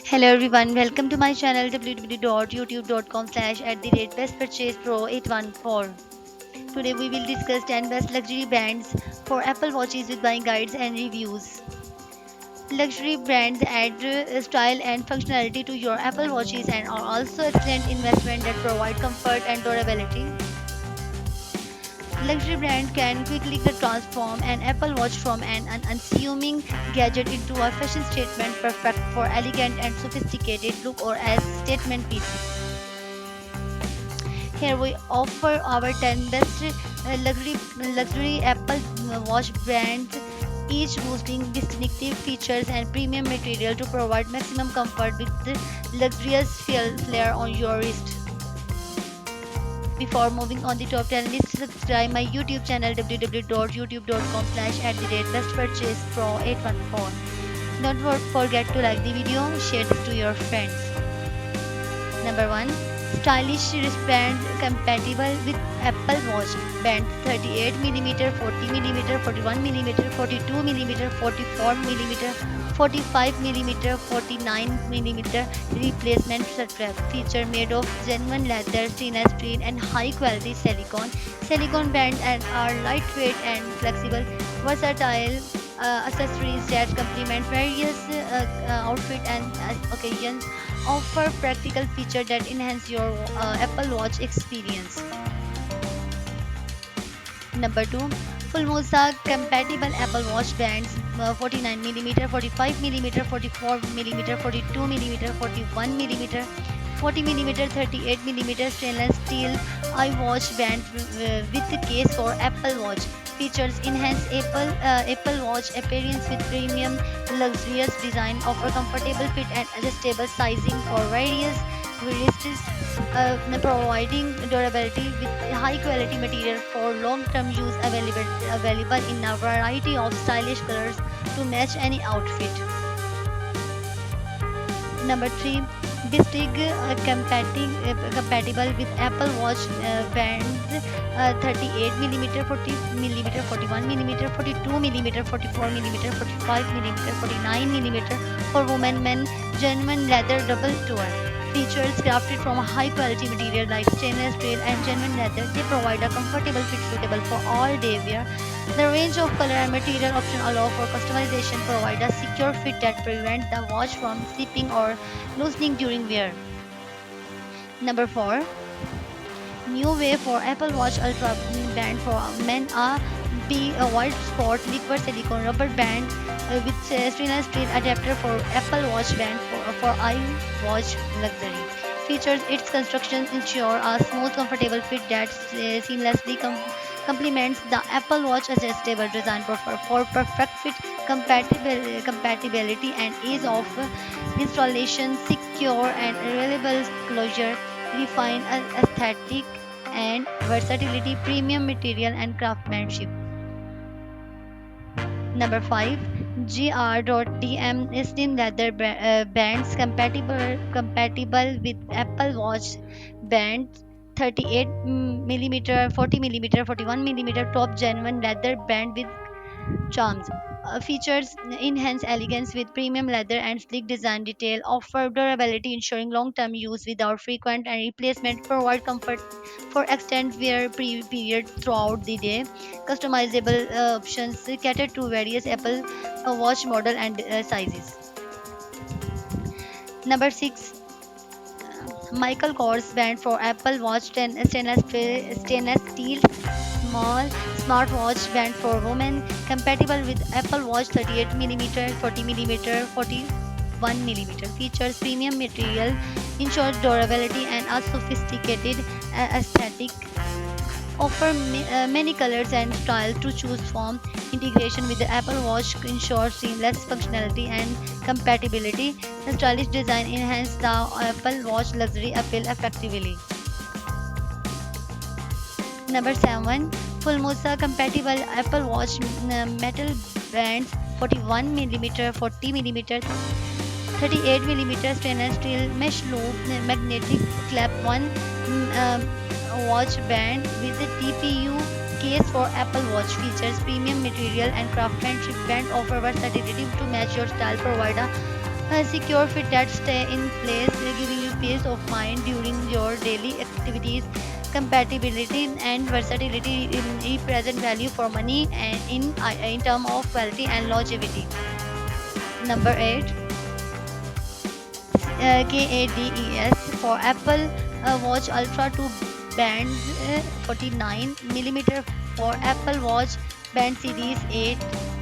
Hello everyone, welcome to my channel www.youtube.com/bestpurchasepro814. Today we will discuss 10 best luxury brands for Apple Watches with buying guides and reviews. Luxury brands add style and functionality to your Apple Watches and are also excellent investment that provide comfort and durability. Luxury brand can quickly transform an Apple Watch from an unassuming gadget into a fashion statement perfect for elegant and sophisticated look or as statement pieces. Here we offer our 10 best luxury Apple Watch brands, each boasting distinctive features and premium material to provide maximum comfort with the luxurious flair on your wrist. Before moving on the top 10 list, subscribe my YouTube channel www.youtube.com/bestpurchasepro814. Don't forget to like the video, share this to your friends. Number 1. Stylish wristband compatible with Apple Watch. Band 38mm, 40mm, 41mm, 42mm, 44mm, 45mm, 49mm replacement strap. Feature made of genuine leather, stainless steel and high quality silicone. Silicone bands and are lightweight and flexible, versatile accessories that complement various outfit and occasions, offer practical features that enhance your Apple Watch experience. Number 2. Fulmosa compatible Apple Watch bands 49mm, 45mm, 44mm, 42mm, 41mm, 40mm, 38mm stainless steel iWatch band with the case for Apple Watch. Features enhance Apple Watch appearance with premium luxurious design, offer comfortable fit and adjustable sizing for various wrists, providing durability with high quality material for long term use, available in a variety of stylish colors to match any outfit. Number 3. Distig compatible with Apple Watch bands 38mm, 40mm, 41mm, 42mm, 44mm, 45mm, 49mm for women, men, genuine leather double tour. Features crafted from high quality material like stainless steel and genuine leather, they provide a comfortable fit suitable for all day wear. The range of color and material options allow for customization, provide a secure fit that prevents the watch from slipping or loosening during wear. Number 4. New way for Apple Watch Ultra band for men are be a white sport liquid silicone rubber band with stainless steel adapter for Apple Watch band for iWatch luxury. Features its construction ensure a smooth, comfortable fit that seamlessly complements the Apple Watch adjustable design for perfect fit, compatibility, and ease of installation, secure and reliable closure, refined aesthetic and versatility, premium material and craftsmanship. Number 5. GR.DM slim leather bands compatible with Apple Watch bands 38mm, 40mm, 41mm top genuine leather band with charms. Features enhance elegance with premium leather and sleek design detail, offer durability ensuring long-term use without frequent and replacement, provide comfort for extended wear period throughout the day. Customizable options cater to various Apple Watch model and sizes. Number 6. Michael Kors band for Apple Watch 10 stainless steel small smartwatch band for women compatible with Apple Watch 38mm, 40mm, 41mm. Features premium material, ensures durability and a sophisticated aesthetic. Offer many colors and styles to choose from. Integration with the Apple Watch ensures seamless functionality and compatibility. The stylish design enhances the Apple Watch luxury appeal effectively. Number 7. Fulmosa compatible Apple Watch metal bands 41mm, 40mm, 38mm stainless steel mesh loop magnetic clamp 1 watch band with a TPU case for Apple Watch. Features premium material and craftsmanship band, offer versatility to match your style, provide a A secure fit that stay in place, giving you peace of mind during your daily activities. Compatibility and versatility represent value for money and in term of quality and longevity. Number 8, KADES for Apple Watch Ultra 2 band 49 millimeter for Apple Watch band series 8,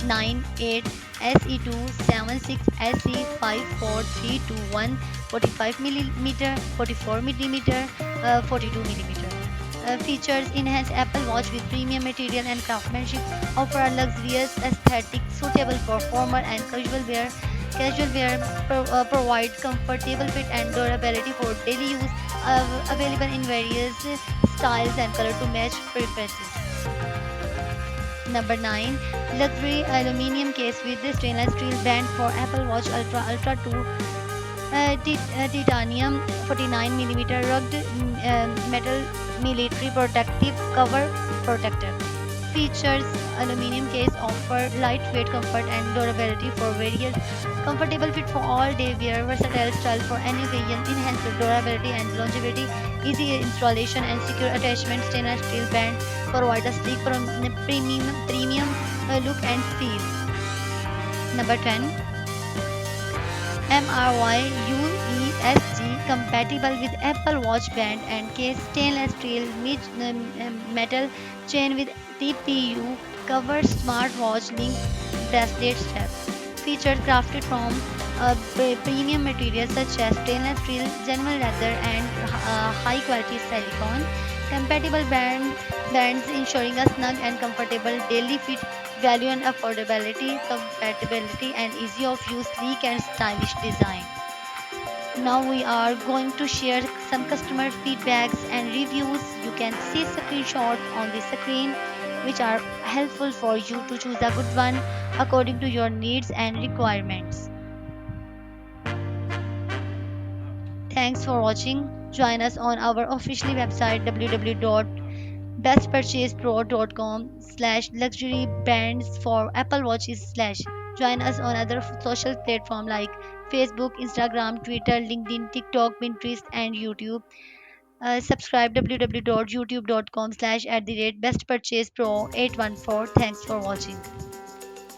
9, 8, SE2, 76, SE 54321, 45 millimeter, 44 millimeter, 42 millimeter. Features enhance Apple Watch with premium material and craftsmanship, offer a luxurious aesthetic suitable for formal and casual wear. Casual wear provide comfortable fit and durability for daily use, available in various styles and color to match preferences. Number 9, luxury aluminum case with the stainless steel band for Apple Watch Ultra 2, titanium 49 millimeter rugged metal military protective cover protector. Features aluminum case offer lightweight comfort and durability for various comfortable fit for all day wear, versatile style for any occasion, enhanced durability and longevity, easy installation and secure attachment. Stainless steel band provide a sleek premium look and feel. Number 10, MRYUESG compatible with Apple Watch band and case, stainless steel metal chain with TPU cover, smartwatch link bracelet strap. Featured crafted from premium materials such as stainless steel, genuine leather, and high quality silicone. Compatible bands ensuring a snug and comfortable daily fit, value and affordability, compatibility and easy of use, sleek and stylish design. Now we are going to share some customer feedbacks and reviews. You can see screenshots on the screen which are helpful for you to choose a good one according to your needs and requirements. Thanks for watching. Join us on our official website www.bestpurchasepro.com/luxury bands for Apple Watches slash. Join us on other social platforms like Facebook, Instagram, Twitter, LinkedIn, TikTok, Pinterest, and YouTube. Subscribe www.youtube.com/bestpurchasepro814. Thanks for watching.